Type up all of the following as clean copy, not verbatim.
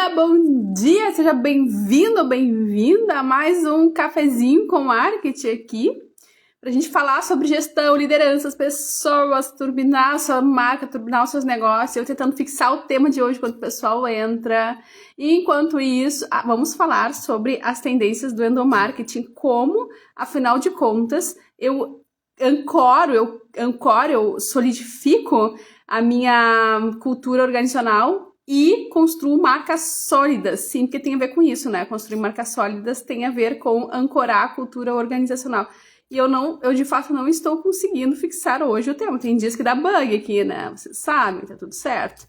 bom dia, seja bem-vindo ou bem-vinda a mais um cafezinho com marketing aqui, para a gente falar sobre gestão, liderança, as pessoas, turbinar a sua marca, turbinar os seus negócios, eu tentando fixar o tema de hoje quando o pessoal entra. E enquanto isso, vamos falar sobre as tendências do endomarketing, como, afinal de contas, eu solidifico a minha cultura organizacional e construo marcas sólidas, sim, porque tem a ver com isso, né? Construir marcas sólidas tem a ver com ancorar a cultura organizacional. E eu de fato não estou conseguindo fixar hoje o tema. Tem dias que dá bug aqui, né? Vocês sabem, tá tudo certo?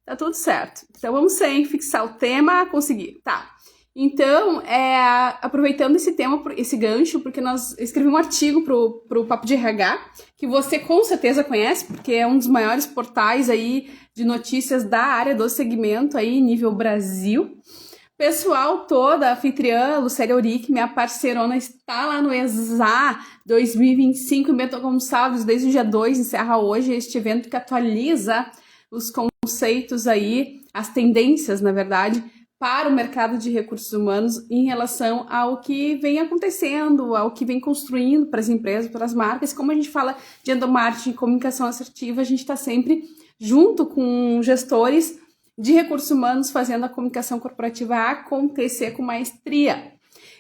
Tá tudo certo. Então vamos sem fixar o tema, conseguir. Tá. Então, aproveitando esse tema, esse gancho, porque nós escrevi um artigo pro Papo de RH, que você com certeza conhece, porque é um dos maiores portais aí de notícias da área do segmento aí, nível Brasil. Pessoal toda, a anfitriã, Lucélia Uric, minha parceirona, está lá no ESA 2025 em Bento Gonçalves, desde o dia 2, encerra hoje este evento que atualiza os conceitos aí, as tendências, na verdade, para o mercado de recursos humanos em relação ao que vem acontecendo, ao que vem construindo para as empresas, para as marcas. Como a gente fala de endomarketing, comunicação assertiva, a gente está sempre junto com gestores de recursos humanos fazendo a comunicação corporativa acontecer com maestria.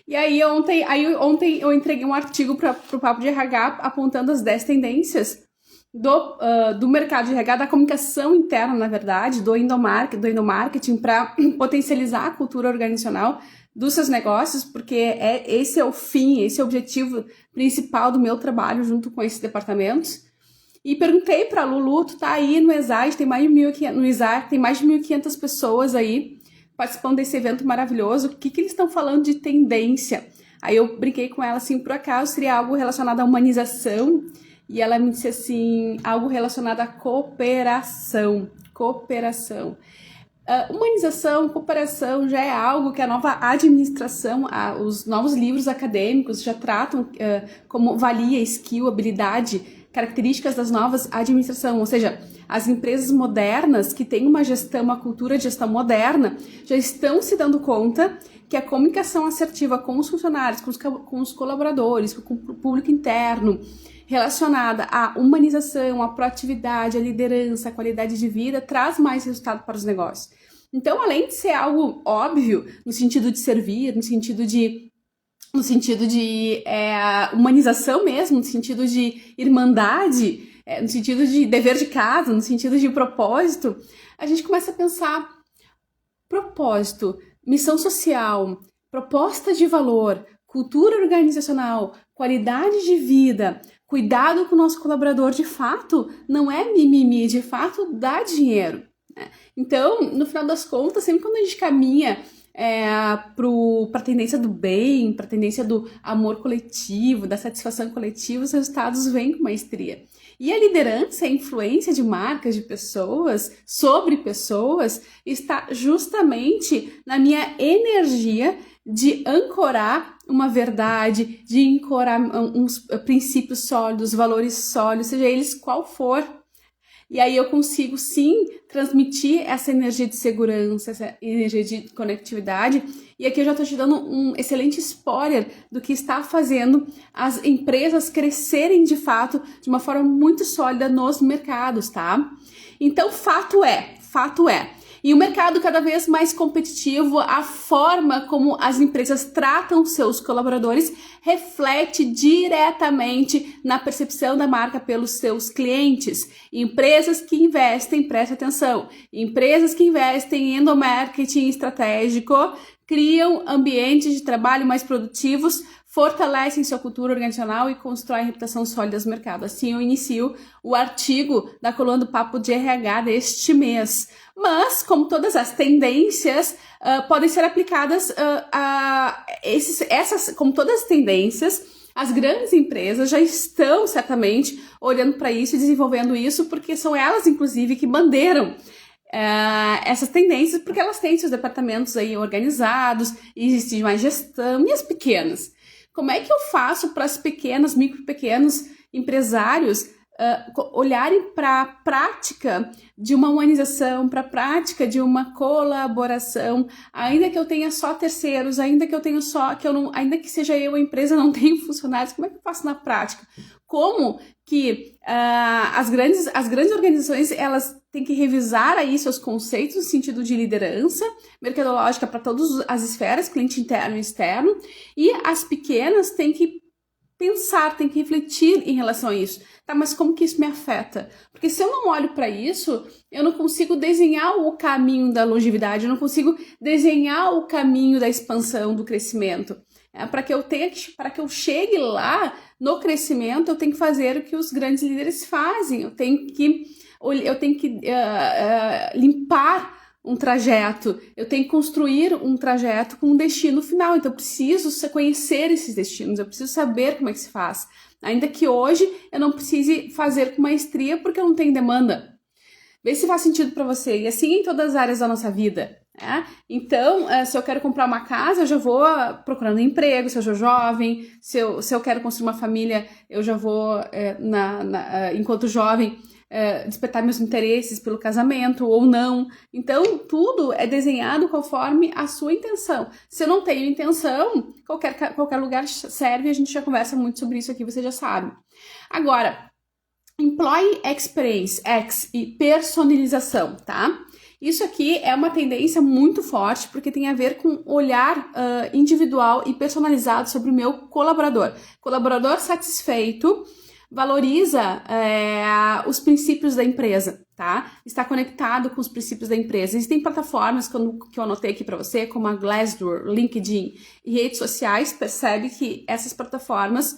E aí ontem eu entreguei um artigo para o Papo de RH apontando as 10 tendências do mercado de RH, da comunicação interna, na verdade, do endomarketing para potencializar a cultura organizacional dos seus negócios, porque esse é o fim, esse é o objetivo principal do meu trabalho junto com esses departamentos. E perguntei para a Lulu, tu tá aí no ESAG, tem mais de 1.500 pessoas aí participando desse evento maravilhoso, o que eles estão falando de tendência? Aí eu brinquei com ela assim, por acaso seria algo relacionado à humanização? E ela me disse assim, algo relacionado à cooperação. Humanização, cooperação já é algo que a nova administração, os novos livros acadêmicos já tratam como valia, skill, habilidade, características das novas administrações, ou seja, as empresas modernas que têm uma cultura de gestão moderna, já estão se dando conta que a comunicação assertiva com os funcionários, com os colaboradores, com o público interno, relacionada à humanização, à proatividade, à liderança, à qualidade de vida, traz mais resultado para os negócios. Então, além de ser algo óbvio, no sentido de servir, no sentido de humanização mesmo, no sentido de irmandade, no sentido de dever de casa, no sentido de propósito, a gente começa a pensar propósito, missão social, proposta de valor, cultura organizacional, qualidade de vida, cuidado com o nosso colaborador, de fato, não é mimimi, de fato dá dinheiro, né? Então, no final das contas, sempre quando a gente caminha para a tendência do bem, para a tendência do amor coletivo, da satisfação coletiva, os resultados vêm com maestria. E a liderança, a influência de marcas, de pessoas, sobre pessoas, está justamente na minha energia de ancorar uma verdade, de ancorar uns princípios sólidos, valores sólidos, seja eles qual for. E aí eu consigo, sim, transmitir essa energia de segurança, essa energia de conectividade. E aqui eu já estou te dando um excelente spoiler do que está fazendo as empresas crescerem de fato de uma forma muito sólida nos mercados, tá? Então, fato é. E o mercado cada vez mais competitivo, a forma como as empresas tratam seus colaboradores reflete diretamente na percepção da marca pelos seus clientes. Empresas que investem, preste atenção, empresas que investem em endomarketing estratégico criam ambientes de trabalho mais produtivos, fortalecem sua cultura organizacional e constroem reputação sólida no mercado. Assim eu inicio o artigo da coluna do Papo de RH deste mês. Mas, como todas as tendências, podem ser aplicadas como todas as tendências, as grandes empresas já estão certamente olhando para isso e desenvolvendo isso, porque são elas, inclusive, que bandeiram essas tendências, porque elas têm seus departamentos aí organizados, existe mais gestão. E as pequenas? Como é que eu faço para as pequenas, pequenos empresários olharem para a prática de uma humanização, para a prática de uma colaboração, ainda que eu tenha só terceiros, ainda que eu tenha só, ainda que seja eu a empresa, não tenho funcionários, como é que eu faço na prática? Como que as grandes organizações, elas têm que revisar aí seus conceitos no sentido de liderança mercadológica para todas as esferas, cliente interno e externo, e as pequenas têm que pensar, tem que refletir em relação a isso. Tá, mas como que isso me afeta? Porque se eu não olho para isso, eu não consigo desenhar o caminho da longevidade, eu não consigo desenhar o caminho da expansão, do crescimento. Para que eu chegue lá no crescimento, eu tenho que fazer o que os grandes líderes fazem. Eu tenho que limpar um trajeto, eu tenho que construir um trajeto com um destino final, então eu preciso conhecer esses destinos, eu preciso saber como é que se faz, ainda que hoje eu não precise fazer com maestria porque eu não tenho demanda. Vê se faz sentido para você, e assim em todas as áreas da nossa vida, né? Então, se eu quero comprar uma casa, eu já vou procurando emprego, se eu sou jovem, se eu quero construir uma família, eu já vou, enquanto jovem, despertar meus interesses pelo casamento ou não. Então, tudo é desenhado conforme a sua intenção. Se eu não tenho intenção, qualquer lugar serve, a gente já conversa muito sobre isso aqui, você já sabe. Agora, Employee Experience, X e personalização, tá? Isso aqui é uma tendência muito forte, porque tem a ver com olhar individual e personalizado sobre o meu colaborador. Colaborador satisfeito valoriza os princípios da empresa, tá? Está conectado com os princípios da empresa. Existem plataformas que eu anotei aqui para você, como a Glassdoor, LinkedIn e redes sociais. Percebe que essas plataformas,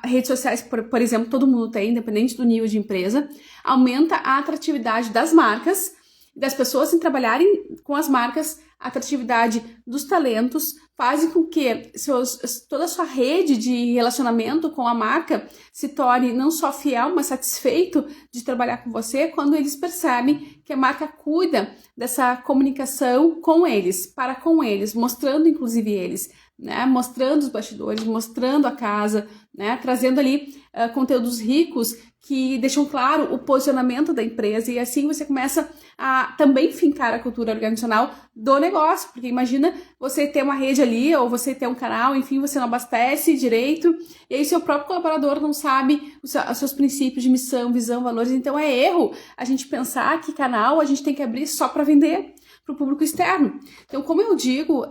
redes sociais, por exemplo, todo mundo tem, independente do nível de empresa, aumenta a atratividade das marcas, das pessoas em trabalharem com as marcas, a atratividade dos talentos, fazem com que toda a sua rede de relacionamento com a marca se torne não só fiel, mas satisfeito de trabalhar com você, quando eles percebem que a marca cuida dessa comunicação com eles, para com eles, mostrando inclusive eles, né? Mostrando os bastidores, mostrando a casa, né? Trazendo ali conteúdos ricos que deixam claro o posicionamento da empresa, e assim você começa a também fincar a cultura organizacional do negócio, porque imagina você ter uma rede ali, ou você ter um canal, enfim, você não abastece direito, e aí seu próprio colaborador não sabe os seus princípios de missão, visão, valores. Então é erro a gente pensar que canal a gente tem que abrir só para vender para o público externo. Então, como eu digo,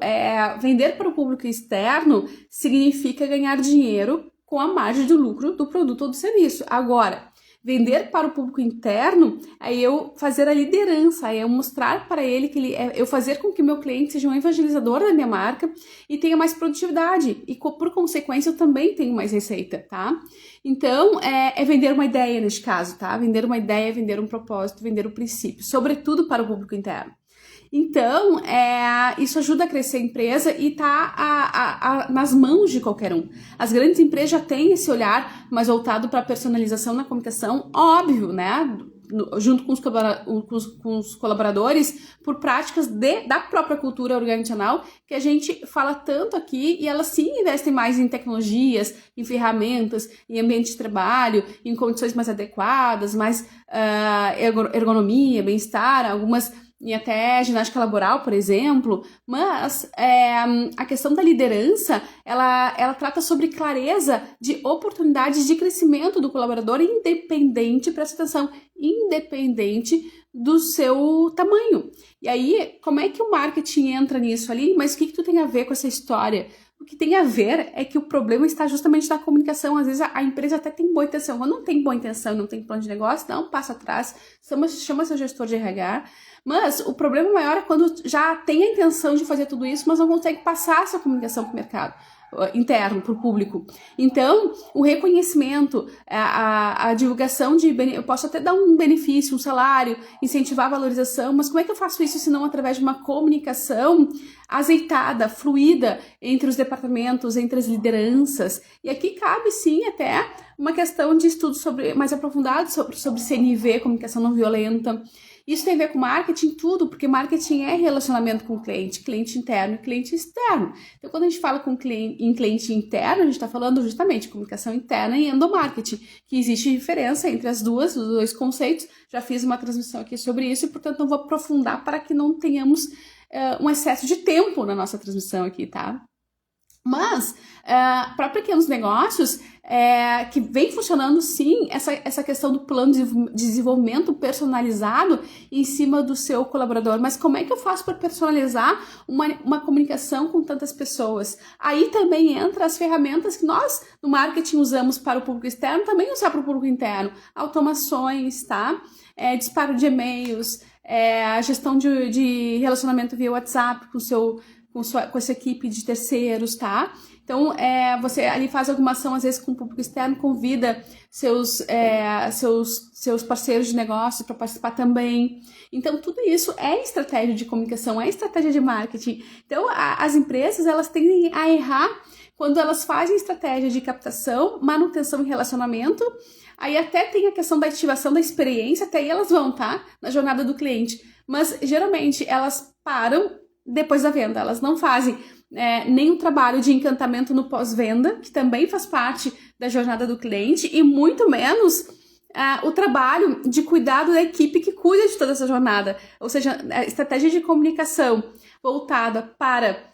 vender para o público externo significa ganhar dinheiro com a margem do lucro do produto ou do serviço. Agora, vender para o público interno é eu fazer a liderança, é eu mostrar para ele eu fazer com que o meu cliente seja um evangelizador da minha marca e tenha mais produtividade. E por consequência, eu também tenho mais receita, tá? Então, é vender uma ideia neste caso, tá? Vender uma ideia, vender um propósito, vender um princípio, sobretudo para o público interno. Então, isso ajuda a crescer a empresa e tá nas mãos de qualquer um. As grandes empresas já têm esse olhar mais voltado para a personalização na comunicação, óbvio, né? Junto com os colaboradores, por práticas da própria cultura organizacional, que a gente fala tanto aqui, e elas sim investem mais em tecnologias, em ferramentas, em ambiente de trabalho, em condições mais adequadas, mais ergonomia, bem-estar, algumas e até ginástica laboral, por exemplo, mas a questão da liderança, ela trata sobre clareza de oportunidades de crescimento do colaborador, independente, presta atenção, independente do seu tamanho. E aí, como é que o marketing entra nisso ali? Mas o que tu tem a ver com essa história? O que tem a ver é que o problema está justamente na comunicação. Às vezes a empresa até tem boa intenção, quando não tem boa intenção, não tem plano de negócio, dá um passo atrás, chama seu gestor de RH. Mas o problema maior é quando já tem a intenção de fazer tudo isso, mas não consegue passar essa comunicação para o mercado interno, para o público. Então, o reconhecimento, a divulgação eu posso até dar um benefício, um salário, incentivar a valorização, mas como é que eu faço isso se não através de uma comunicação azeitada, fluida entre os departamentos, entre as lideranças? E aqui cabe sim até uma questão de estudo mais aprofundado sobre CNV, comunicação não violenta. Isso tem a ver com marketing, tudo, porque marketing é relacionamento com o cliente, cliente interno e cliente externo. Então, quando a gente fala em cliente interno, a gente está falando justamente de comunicação interna e endomarketing, que existe diferença entre os dois conceitos. Já fiz uma transmissão aqui sobre isso e, portanto, não vou aprofundar para que não tenhamos um excesso de tempo na nossa transmissão aqui, tá? Mas, para pequenos negócios, que vem funcionando sim essa questão do plano de desenvolvimento personalizado em cima do seu colaborador. Mas como é que eu faço para personalizar uma comunicação com tantas pessoas? Aí também entra as ferramentas que nós no marketing usamos para o público externo, também usar para o público interno. Automações, tá? Disparo de e-mails, a gestão de relacionamento via WhatsApp com essa equipe de terceiros, tá? Então, você ali faz alguma ação, às vezes, com o público externo, convida seus parceiros de negócio para participar também. Então, tudo isso é estratégia de comunicação, é estratégia de marketing. Então, as empresas, elas tendem a errar quando elas fazem estratégia de captação, manutenção e relacionamento. Aí até tem a questão da ativação da experiência, até aí elas vão, tá? Na jornada do cliente. Mas, geralmente, elas param depois da venda. Elas não fazem nem o trabalho de encantamento no pós-venda, que também faz parte da jornada do cliente, e muito menos o trabalho de cuidado da equipe que cuida de toda essa jornada. Ou seja, a estratégia de comunicação voltada para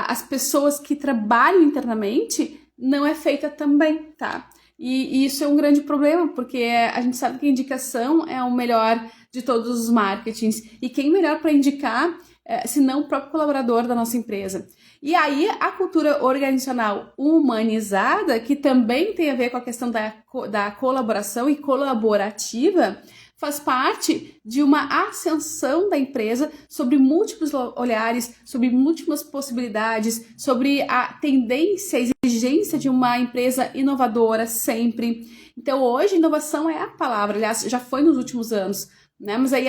as pessoas que trabalham internamente não é feita também, tá? E isso é um grande problema, porque a gente sabe que a indicação é o melhor de todos os marketings. E quem melhor para indicar se não o próprio colaborador da nossa empresa? E aí, a cultura organizacional humanizada, que também tem a ver com a questão da colaboração e colaborativa, faz parte de uma ascensão da empresa sobre múltiplos olhares, sobre múltiplas possibilidades, sobre a tendência, a exigência de uma empresa inovadora sempre. Então, hoje, inovação é a palavra, aliás, já foi nos últimos anos, né? Mas aí,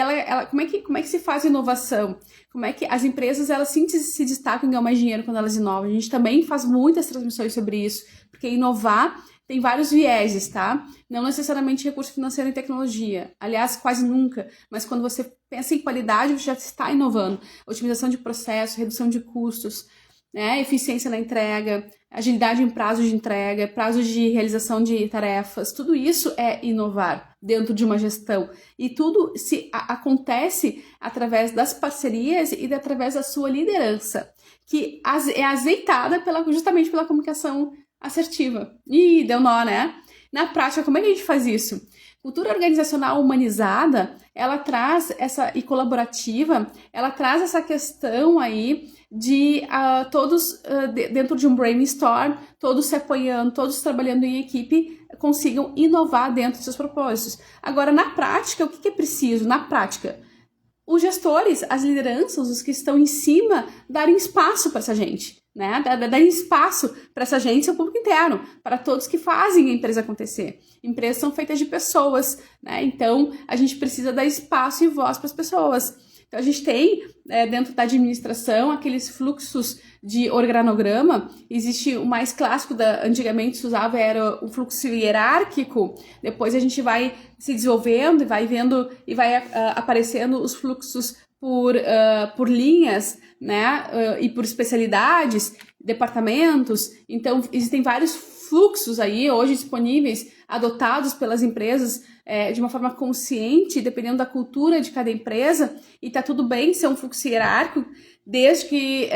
como é que se faz inovação? Como é que as empresas, elas sim se destacam e ganham mais dinheiro quando elas inovam? A gente também faz muitas transmissões sobre isso, porque inovar tem vários vieses, tá? Não necessariamente recurso financeiro e tecnologia. Aliás, quase nunca. Mas quando você pensa em qualidade, você já está inovando. Otimização de processo, redução de custos, né? Eficiência na entrega, agilidade em prazos de entrega, prazos de realização de tarefas. Tudo isso é inovar dentro de uma gestão. E tudo acontece através das parcerias e através da sua liderança, que é azeitada justamente pela comunicação assertiva. Ih, deu nó, né? Na prática, como é que a gente faz isso? Cultura organizacional humanizada, ela traz e colaborativa, ela traz essa questão aí de todos dentro de um brainstorm, todos se apoiando, todos trabalhando em equipe, consigam inovar dentro dos seus propósitos. Agora, na prática, o que é preciso? Na prática, os gestores, as lideranças, os que estão em cima, darem espaço para essa gente, né? Darem espaço para essa gente, seu público interno, para todos que fazem a empresa acontecer. Empresas são feitas de pessoas, né? Então, a gente precisa dar espaço e voz para as pessoas. Então, a gente tem, dentro da administração, aqueles fluxos de organograma. Existe o mais clássico, antigamente se usava, era o fluxo hierárquico. Depois a gente vai se desenvolvendo e vai vendo, e vai aparecendo os fluxos por linhas, né? E por especialidades, departamentos. Então, existem vários fluxos aí, hoje disponíveis, adotados pelas empresas de uma forma consciente, dependendo da cultura de cada empresa, e tá tudo bem ser um fluxo hierárquico, desde que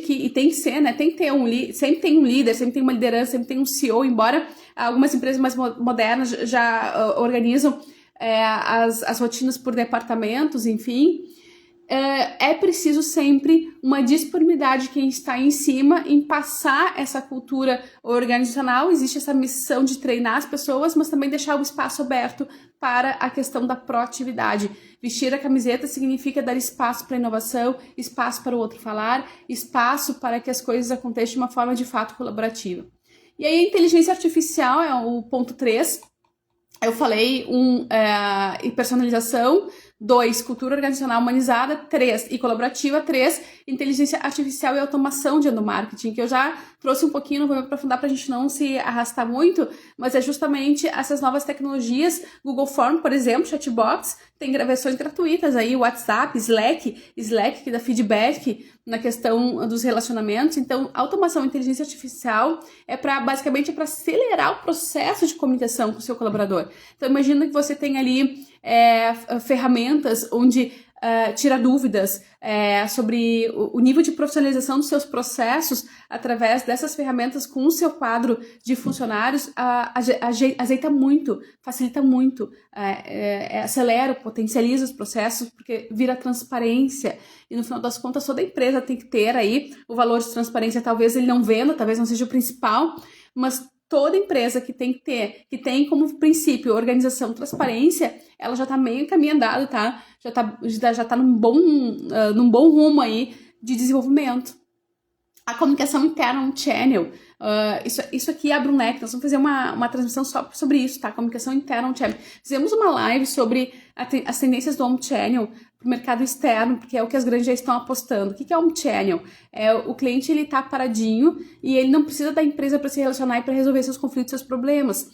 e tem que ser, né? Tem que ter sempre tem um líder, sempre tem uma liderança, sempre tem um CEO, embora algumas empresas mais modernas já organizam as rotinas por departamentos, enfim. É preciso sempre uma disponibilidade de quem está em cima em passar essa cultura organizacional. Existe essa missão de treinar as pessoas, mas também deixar o espaço aberto para a questão da proatividade. Vestir a camiseta significa dar espaço para a inovação, espaço para o outro falar, espaço para que as coisas aconteçam de uma forma de fato colaborativa. E aí a inteligência artificial é o ponto 3. Eu falei personalização 2, cultura organizacional humanizada. 3, e colaborativa. 3, inteligência artificial e automação de endomarketing, que eu já trouxe um pouquinho, não vou me aprofundar pra gente não se arrastar muito, mas é justamente essas novas tecnologias. Google Form, por exemplo, chatbots, tem versões gratuitas aí, WhatsApp, Slack que dá feedback na questão dos relacionamentos. Então, automação e inteligência artificial basicamente para acelerar o processo de comunicação com o seu colaborador. Então, imagina que você tem ali ferramentas onde tira dúvidas sobre o nível de profissionalização dos seus processos através dessas ferramentas com o seu quadro de funcionários, azeita muito, facilita muito, acelera, potencializa os processos, porque vira transparência. E no final das contas, toda empresa tem que ter aí o valor de transparência. Talvez ele não venda, talvez não seja o principal, mas toda empresa que tem como princípio organização, transparência, ela já tá meio caminho andado, tá? Já tá num bom rumo aí de desenvolvimento. A comunicação interna, um channel, isso aqui abre um leque. Nós vamos fazer uma transmissão só sobre isso, tá? Comunicação interna, um channel. Fizemos uma live sobre as tendências do omnichannel para o mercado externo, porque é o que as grandes já estão apostando. O que é omnichannel? O cliente, ele tá paradinho e ele não precisa da empresa para se relacionar e para resolver seus conflitos, seus problemas.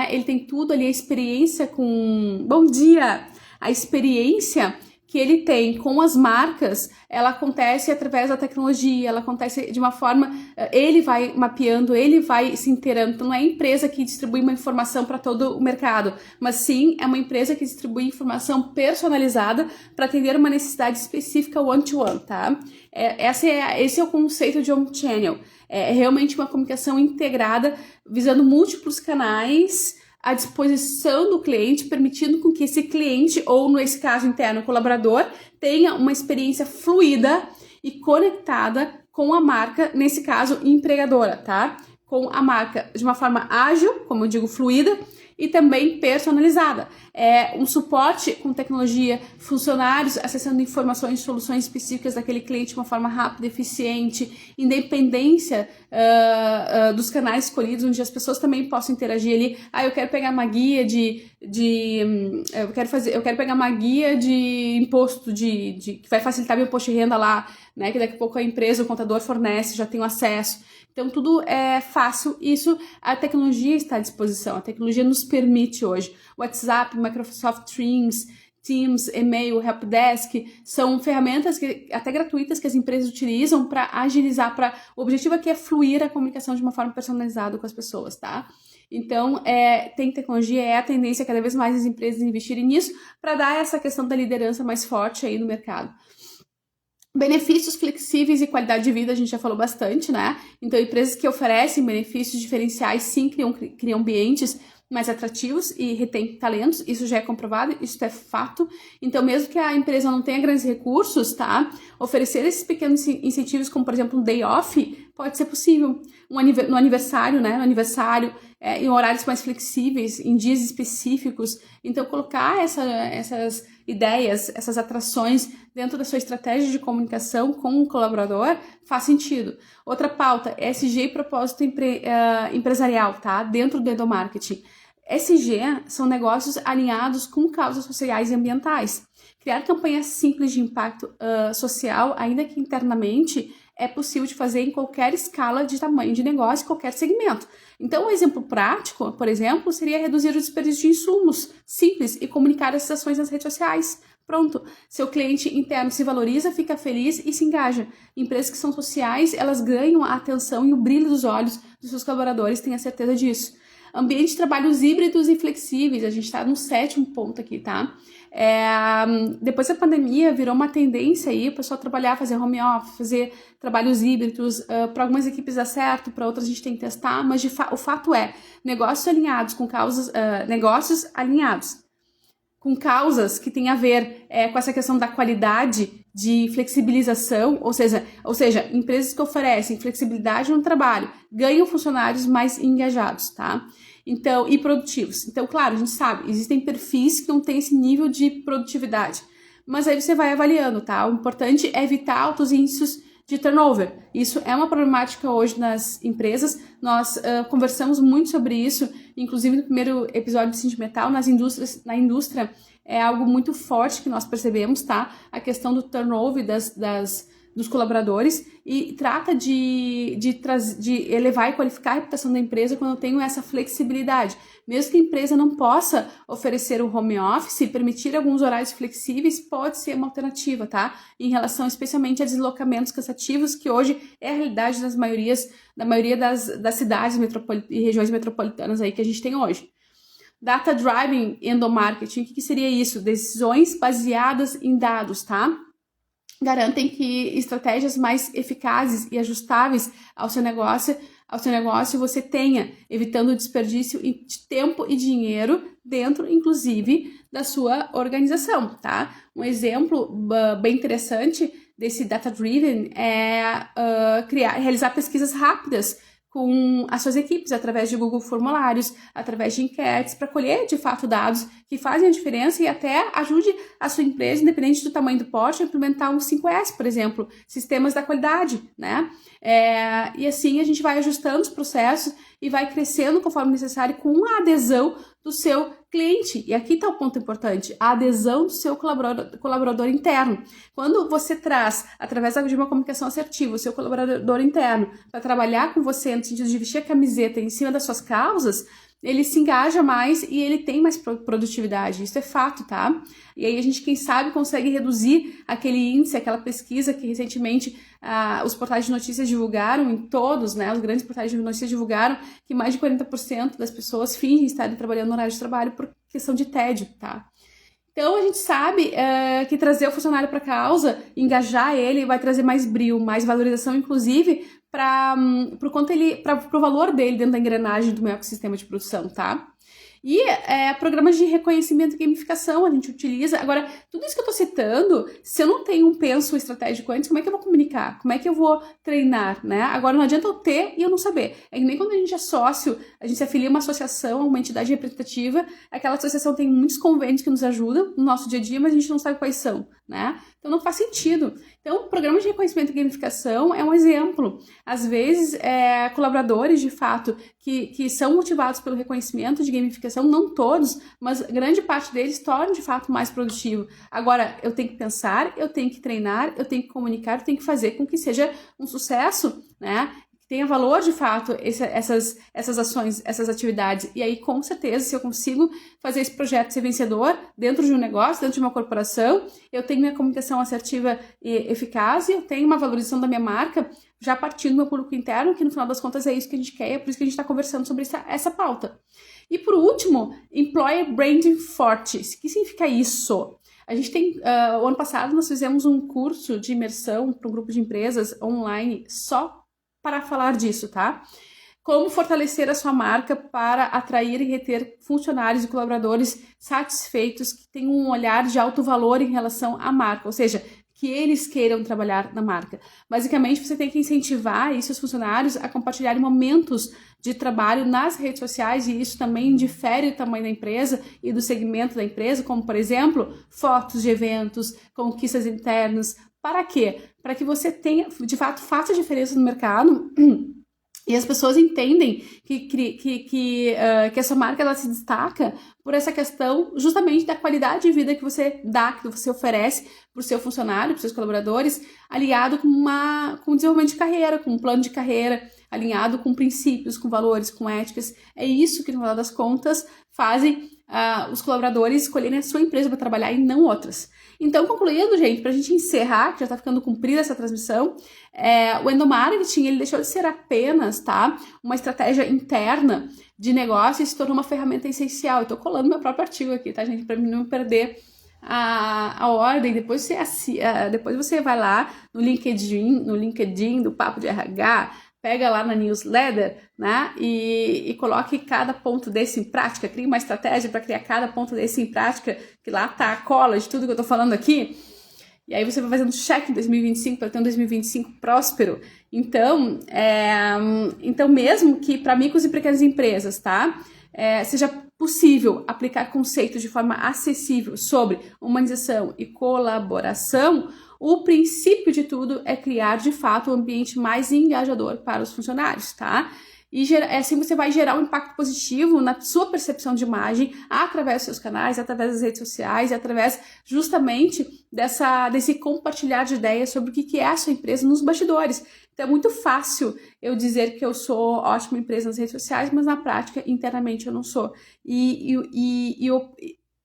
Ele tem tudo ali, a experiência com... Bom dia! A experiência que ele tem com as marcas, ela acontece através da tecnologia, ela acontece de uma forma, ele vai mapeando, ele vai se inteirando. Então não é a empresa que distribui uma informação para todo o mercado, mas sim é uma empresa que distribui informação personalizada para atender uma necessidade específica one-to-one, tá? Esse é o conceito de omnichannel. É realmente uma comunicação integrada, visando múltiplos canais à disposição do cliente, permitindo com que esse cliente, ou nesse caso interno, colaborador, tenha uma experiência fluida e conectada com a marca, nesse caso, empregadora, tá? Com a marca de uma forma ágil, como eu digo, fluida, e também personalizada. Um suporte com tecnologia, funcionários acessando informações e soluções específicas daquele cliente de uma forma rápida, eficiente, independência dos canais escolhidos, onde as pessoas também possam interagir ali. Eu quero pegar uma guia eu quero pegar uma guia de imposto, que vai facilitar meu imposto de renda lá, né? Que daqui a pouco a empresa, o contador fornece, já tenho acesso. Então, tudo é fácil. Isso, a tecnologia está à disposição. A tecnologia nos permite hoje. WhatsApp, Microsoft Teams, e-mail, Helpdesk, são ferramentas até gratuitas que as empresas utilizam para agilizar. O objetivo aqui é fluir a comunicação de uma forma personalizada com as pessoas, tá? Então, tem tecnologia, é a tendência cada vez mais as empresas investirem nisso para dar essa questão da liderança mais forte aí no mercado. Benefícios flexíveis e qualidade de vida, a gente já falou bastante, né? Então, empresas que oferecem benefícios diferenciais, sim, criam ambientes mais atrativos e retém talentos, isso já é comprovado, isso é fato. Então, mesmo que a empresa não tenha grandes recursos, tá? Oferecer esses pequenos incentivos, como, por exemplo, um day off, pode ser possível. No aniversário, né? Em horários mais flexíveis, em dias específicos. Então, colocar essas ideias, essas atrações dentro da sua estratégia de comunicação com o colaborador faz sentido. Outra pauta, ESG e propósito empresarial, tá? Dentro do endomarketing. ESG são negócios alinhados com causas sociais e ambientais. Criar campanhas simples de impacto social, ainda que internamente, é possível de fazer em qualquer escala de tamanho de negócio, qualquer segmento. Então, um exemplo prático, por exemplo, seria reduzir o desperdício de insumos simples e comunicar essas ações nas redes sociais. Pronto, seu cliente interno se valoriza, fica feliz e se engaja. Empresas que são sociais, elas ganham a atenção e o brilho dos olhos dos seus colaboradores, tenha certeza disso. Ambiente de trabalhos híbridos e flexíveis, a gente está no 7º ponto aqui, tá? Depois da pandemia, virou uma tendência aí, o pessoal trabalhar, fazer home office, fazer trabalhos híbridos, para algumas equipes dá certo, para outras a gente tem que testar, mas o fato é, negócios alinhados com causas que têm a ver com essa questão da qualidade de flexibilização, ou seja, empresas que oferecem flexibilidade no trabalho ganham funcionários mais engajados, tá? Então, e produtivos. Então, claro, a gente sabe, existem perfis que não têm esse nível de produtividade, mas aí você vai avaliando, tá? O importante é evitar altos índices de turnover. Isso é uma problemática hoje nas empresas. Nós conversamos muito sobre isso, inclusive no primeiro episódio de Cindy Metal, na indústria é algo muito forte que nós percebemos, tá? A questão do turnover dos colaboradores, e trata de elevar e qualificar a reputação da empresa quando eu tenho essa flexibilidade. Mesmo que a empresa não possa oferecer o home office, permitir alguns horários flexíveis pode ser uma alternativa, tá? Em relação especialmente a deslocamentos cansativos, que hoje é a realidade da maioria das cidades e regiões metropolitanas aí que a gente tem hoje. Data Driving Endomarketing, o que seria isso? Decisões baseadas em dados, tá? Garantem que estratégias mais eficazes e ajustáveis ao seu negócio você tenha, evitando o desperdício de tempo e dinheiro dentro, inclusive, da sua organização, tá? Um exemplo bem interessante desse data-driven é realizar pesquisas rápidas com as suas equipes, através de Google Formulários, através de enquetes, para colher, de fato, dados que fazem a diferença e até ajude a sua empresa, independente do tamanho do porte, a implementar um 5S, por exemplo, sistemas da qualidade, né? E assim a gente vai ajustando os processos e vai crescendo conforme necessário com a adesão do seu cliente. E aqui está o ponto importante, a adesão do seu colaborador interno. Quando você traz, através de uma comunicação assertiva, o seu colaborador interno para trabalhar com você no sentido de vestir a camiseta em cima das suas causas, ele se engaja mais e ele tem mais produtividade, isso é fato, tá? E aí a gente, quem sabe, consegue reduzir aquele índice, aquela pesquisa que recentemente os portais de notícias divulgaram, em todos, né, os grandes portais de notícias divulgaram que mais de 40% das pessoas fingem estarem trabalhando no horário de trabalho por questão de tédio, tá? Então a gente sabe que trazer o funcionário para a causa, engajar ele, vai trazer mais brio, mais valorização, inclusive, para o valor dele dentro da engrenagem do meu ecossistema de produção, tá? E programas de reconhecimento e gamificação a gente utiliza. Agora, tudo isso que eu estou citando, se eu não tenho um penso estratégico antes, como é que eu vou comunicar? Como é que eu vou treinar, né? Agora, não adianta eu ter e eu não saber. É que nem quando a gente é sócio, a gente se afilia a uma associação, a uma entidade representativa, aquela associação tem muitos convênios que nos ajudam no nosso dia a dia, mas a gente não sabe quais são, né? Então, não faz sentido. Então, o programa de reconhecimento e gamificação é um exemplo. Às vezes, colaboradores, de fato, que são motivados pelo reconhecimento de gamificação, não todos, mas grande parte deles tornam, de fato, mais produtivo. Agora, eu tenho que pensar, eu tenho que treinar, eu tenho que comunicar, eu tenho que fazer com que seja um sucesso, né? Que tenha valor, de fato, essas ações, essas atividades. E aí, com certeza, se eu consigo fazer esse projeto ser vencedor dentro de um negócio, dentro de uma corporação, eu tenho minha comunicação assertiva e eficaz, e eu tenho uma valorização da minha marca, já partindo do meu público interno, que no final das contas é isso que a gente quer, é por isso que a gente está conversando sobre essa pauta. E por último, Employer Branding Forte. O que significa isso? A gente tem, o ano passado nós fizemos um curso de imersão para um grupo de empresas online só para falar disso, tá? Como fortalecer a sua marca para atrair e reter funcionários e colaboradores satisfeitos que tenham um olhar de alto valor em relação à marca, ou seja, que eles queiram trabalhar na marca. Basicamente, você tem que incentivar seus funcionários a compartilhar momentos de trabalho nas redes sociais, e isso também difere do tamanho da empresa e do segmento da empresa, como, por exemplo, fotos de eventos, conquistas internas. Para quê? Para que você tenha, de fato, faça diferença no mercado e as pessoas entendem que essa marca ela se destaca por essa questão justamente da qualidade de vida que você dá, que você oferece para o seu funcionário, para os seus colaboradores, aliado com um desenvolvimento de carreira, com um plano de carreira, alinhado com princípios, com valores, com éticas. É isso que, no final das contas, fazem os colaboradores escolherem a sua empresa para trabalhar e não outras. Então, concluindo, gente, para a gente encerrar, que já está ficando comprida essa transmissão, o endomarketing, ele deixou de ser apenas, tá, uma estratégia interna de negócio e se tornou uma ferramenta essencial. Eu estou colando meu próprio artigo aqui, tá, gente, para não perder a ordem. Depois você vai lá no LinkedIn do Papo de RH, pega lá na newsletter, né, e coloque cada ponto desse em prática, crie uma estratégia para criar cada ponto desse em prática, que lá tá a cola de tudo que eu tô falando aqui, e aí você vai fazendo check em 2025 para ter um 2025 próspero. Então, mesmo que para micros e pequenas empresas, tá, seja possível aplicar conceitos de forma acessível sobre humanização e colaboração, o princípio de tudo é criar, de fato, um ambiente mais engajador para os funcionários, tá? E assim você vai gerar um impacto positivo na sua percepção de imagem através dos seus canais, através das redes sociais, através justamente desse compartilhar de ideias sobre o que é a sua empresa nos bastidores. Então é muito fácil eu dizer que eu sou ótima empresa nas redes sociais, mas na prática, internamente, eu não sou.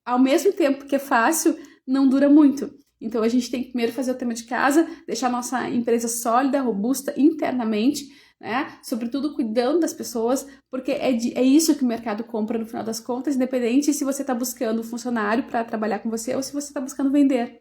Ao mesmo tempo que é fácil, não dura muito. Então a gente tem que primeiro fazer o tema de casa, deixar a nossa empresa sólida, robusta internamente, né? Sobretudo cuidando das pessoas, porque é isso que o mercado compra no final das contas, independente se você está buscando um funcionário para trabalhar com você ou se você está buscando vender.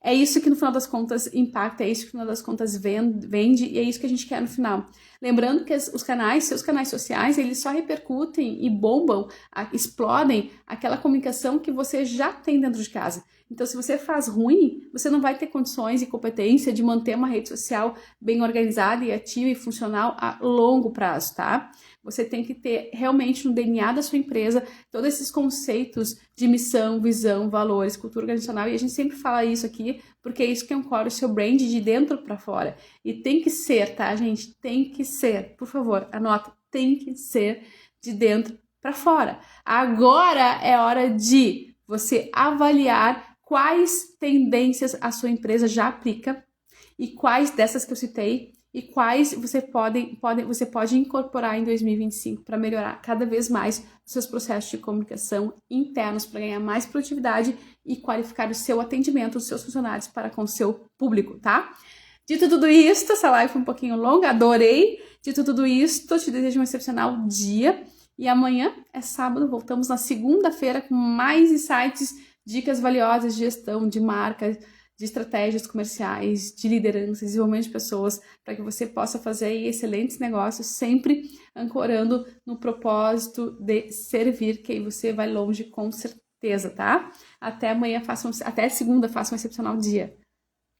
É isso que no final das contas impacta, é isso que no final das contas vende e é isso que a gente quer no final. Lembrando que seus canais sociais, eles só repercutem e bombam, explodem aquela comunicação que você já tem dentro de casa. Então, se você faz ruim, você não vai ter condições e competência de manter uma rede social bem organizada e ativa e funcional a longo prazo, tá? Você tem que ter realmente no DNA da sua empresa todos esses conceitos de missão, visão, valores, cultura organizacional, e a gente sempre fala isso aqui, porque é isso que ancora o seu brand de dentro para fora. E tem que ser, tá, gente? Tem que ser. Por favor, anota. Tem que ser de dentro para fora. Agora é hora de você avaliar quais tendências a sua empresa já aplica e quais dessas que eu citei e quais você pode incorporar em 2025 para melhorar cada vez mais os seus processos de comunicação internos para ganhar mais produtividade e qualificar o seu atendimento dos seus funcionários para com o seu público, tá? Dito tudo isso, essa live foi um pouquinho longa, adorei. Dito tudo isso, te desejo um excepcional dia e amanhã é sábado, voltamos na segunda-feira com mais insights, dicas valiosas de gestão, de marca, de estratégias comerciais, de liderança, desenvolvimento de pessoas, para que você possa fazer excelentes negócios, sempre ancorando no propósito de servir, que aí você vai longe com certeza, tá? Até amanhã, até segunda, faça um excepcional dia.